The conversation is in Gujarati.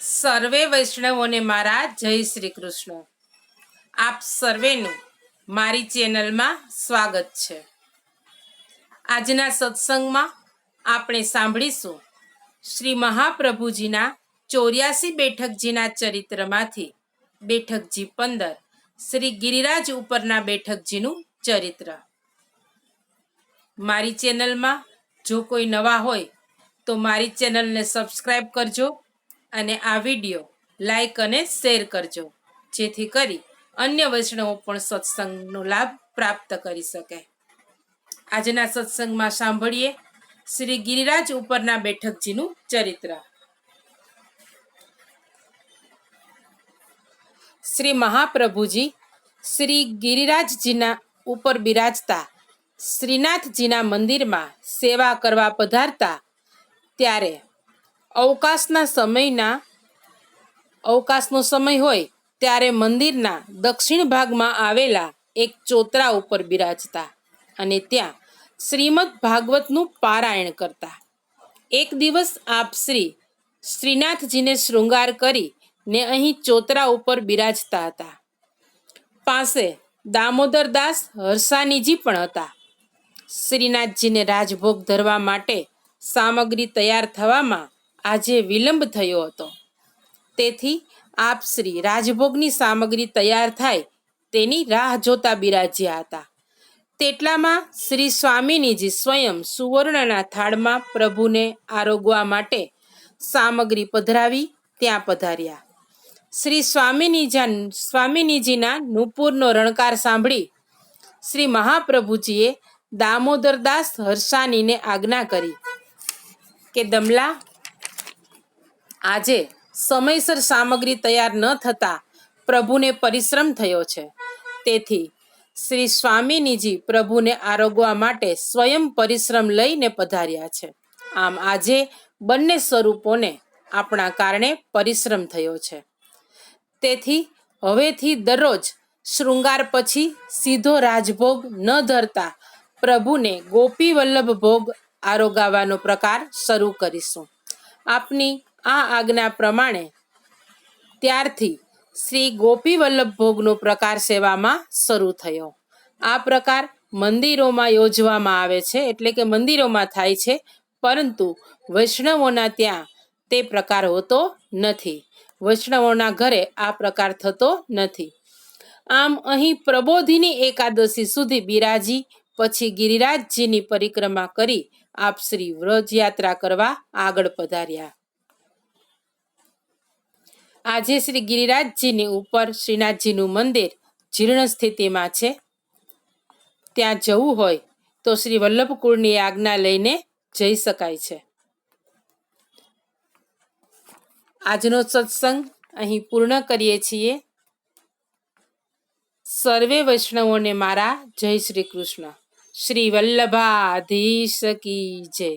સર્વે વૈષ્ણવોને મારા જય શ્રી કૃષ્ણ. આપ સર્વેનું મારી ચેનલમાં સ્વાગત છે. આજના સત્સંગમાં આપણે સાંભળીશું શ્રી મહાપ્રભુજીના 84 બેઠકજીના ચરિત્રમાંથી બેઠકજી 15 શ્રી ગિરિરાજ ઉપરના બેઠકજીનું ચરિત્ર. મારી ચેનલમાં જો કોઈ નવા હોય તો મારી ચેનલને સબસ્ક્રાઈબ કરજો અને આ વિડીયો લાઈક અને શેર કરજો, જેથી કરી અન્ય વૈષ્ણવો પણ સત્સંગનો લાભ પ્રાપ્ત કરી શકે. આજના સત્સંગમાં સાંભળીએ શ્રી ગિરિરાજ ઉપરના બેઠકજીનું ચરિત્ર. શ્રી મહાપ્રભુજી શ્રી ગિરિરાજજીના ઉપર બિરાજતા શ્રીનાથજીના મંદિરમાં સેવા કરવા પધારતા ત્યારે અવકાશનો સમય હોય ત્યારે મંદિરના દક્ષિણ ભાગમાં આવેલા એક ચોતરા ઉપર બિરાજતા અને ત્યાં શ્રીમદ ભાગવતનું પારાયણ કરતા. એક દિવસ આપ શ્રીનાથજીને શૃંગાર કરી ને અહીં ચોતરા ઉપર બિરાજતા હતા. પાસે દામોદરદાસ હરસાનીજી પણ હતા. શ્રીનાથજીને રાજભોગ ધરવા માટે સામગ્રી તૈયાર થવામાં આજે વિલંબ થયો હતો. તેથી આપ શ્રી રાજભોગની સામગ્રી તૈયાર થાય તેની રાહ જોતા બિરાજ્યા હતા. તેટલામાં શ્રી સ્વામિનીજી સ્વયં સુવર્ણના થાળમાં પ્રભુને આરોગવા માટે સામગ્રી પધરાવી ત્યાં પધાર્યા. શ્રી સ્વામિનીજીના નુપુરનો રણકાર સાંભળી શ્રી મહાપ્રભુજીએ દામોદરદાસ હરસાનીને આજ્ઞા કરી કે દમલા, આજે સમયસર સામગ્રી તૈયાર ન થતા પ્રભુને પરિશ્રમ થયો છે. તેથી શ્રી સ્વામિનીજી પ્રભુને આરોગવા માટે સ્વયં પરિશ્રમ લઈને પધાર્યા છે. આમ આજે બંને સ્વરૂપોને આપણા કારણે પરિશ્રમ થયો છે. તેથી હવેથી દરરોજ શૃંગાર પછી સીધો રાજભોગ ન ધરતા પ્રભુને ગોપી વલ્લભ ભોગ આરોગાવાનો પ્રકાર શરૂ કરીશું. આપની આ આજ્ઞા પ્રમાણે ત્યારથી શ્રી ગોપી વલ્લભ ભોગનો પ્રકાર સેવામાં શરૂ થયો. આ પ્રકાર મંદિરોમાં યોજવામાં આવે છે, એટલે કે મંદિરોમાં થાય છે, પરંતુ વૈષ્ણવોના ત્યાં તે પ્રકાર હોતો નથી. વૈષ્ણવોના ઘરે આ પ્રકાર થતો નથી. આમ અહીં પ્રબોધિની એકાદશી સુધી બિરાજી પછી ગિરિરાજજીની પરિક્રમા કરી આપ શ્રી વ્રજ યાત્રા કરવા આગળ પધાર્યા. આજે શ્રી ગિરિરાજજીની ઉપર શ્રીનાથજીનું મંદિર જીર્ણ સ્થિતિમાં છે. ત્યાં જવું હોય તો શ્રી વલ્લભકુળની આજ્ઞા લઈને જઈ શકાય છે. આજનો સત્સંગ અહીં પૂર્ણ કરીએ છીએ. સર્વે વૈષ્ણવોને મારા જય શ્રી કૃષ્ણ. શ્રી વલ્લભાધીશ કી જય.